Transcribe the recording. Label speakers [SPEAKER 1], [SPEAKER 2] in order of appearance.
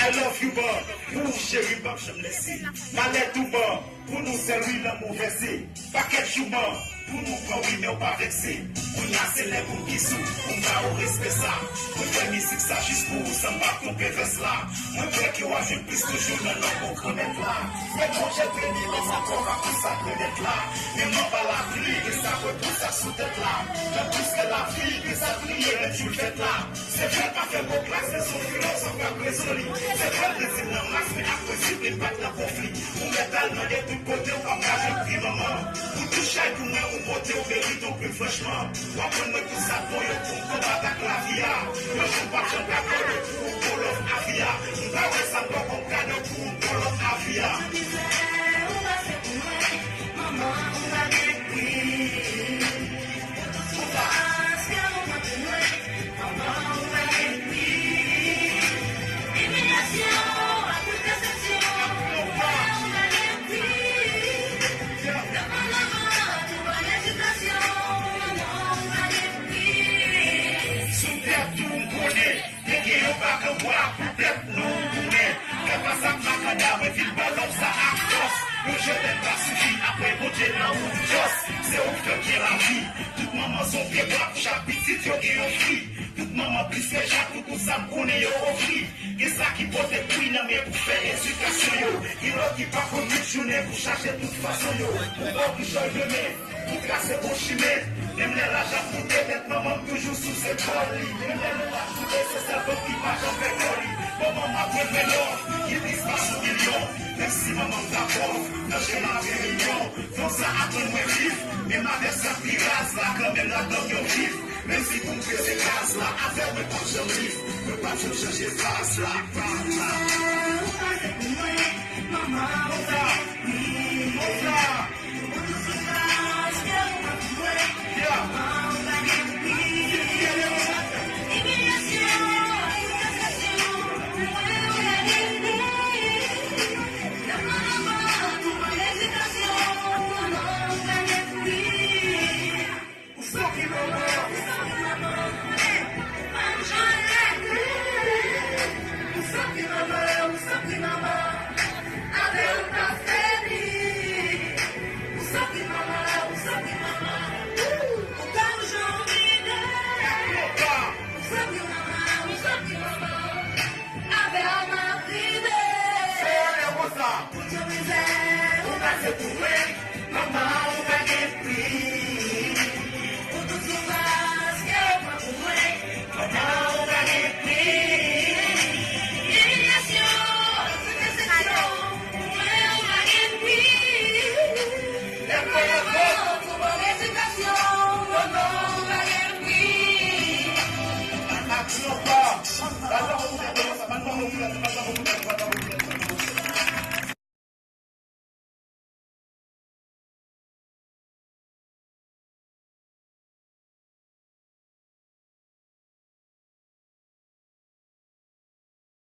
[SPEAKER 1] I love you, bon. Pour chérie, bon, je me laisse. Malais tout bon. Pour nous, c'est lui le mauvais. Paquet chouman. Pour nous, quand oui, mais on pas vexé. On a célèbre qui sous. On va au respect ça. On fait musique ça jusqu'où. Ça me va tomber vers là. On fait qu'il y a une plus toujours dans l'homme qu'on connaît là. Mais quand j'ai béni, mais ça va pour ça connaître là. Mais moi, pas la pluie, que ça repousse ça sous tête là. J'ai plus que la fille, que ça prie, et tu le fais là. C'est vrai, pas fait beau classe, mais son philosophe pas résolu. C'est vrai, le désir dans masse, mais après, c'est une batte de conflit. On met dans les deux côtés, on va j'ai pris maman. Pour toucher tout le monde, on monte au mérite, on peut franchement. On prend tout ça pour eux, pour combattre la vie. Moi, je ne pas j'en d'accord, pour l'offre à vie. On va voir ça, pour qu'on gagne, pour l'offre à vie. Maman, on va décrire. On va assurer, on va tenir. Maman, on va décrire. Humiliation, à toute déception. On va décrire. Maman, tu vois l'éducation. Maman, on va décrire. Super, tout le monde connaît. Dès qu'il n'y a pas que moi, peut-être nous connaît. Qu'est-ce que ça m'a cadavre, et il balance ça à force. Le jeu n'est pas suffi, après mon Dieu là où Joss, c'est au cœur qui est la vie. Toute maman son pied bas, chaque petit yo qui offrit. Toute maman plus que chaque tout ça connaît yo offrit. Et ça qui porte des prix, non mais pour faire l'éducation yo. Il a qui pas comme une journée pour chercher de toute façon yo. Pour voir qui change le nez, pour casser au chimé. Même les l'argent pour tête, maman toujours sous ses colis. Même les l'argent pour tête, c'est ça qui marche en fait colis. Maman m'a fait mélange, qui risque pas sous million. Même si maman d'abord, non j'ai ma réunion. Donc ça attend moi vivre, mais ma mère ça pirate là, quand même là dans mon vif. Même si vous me faites ces cases là, avec mes pas je livre, me pas je changer face là. Maman, on va,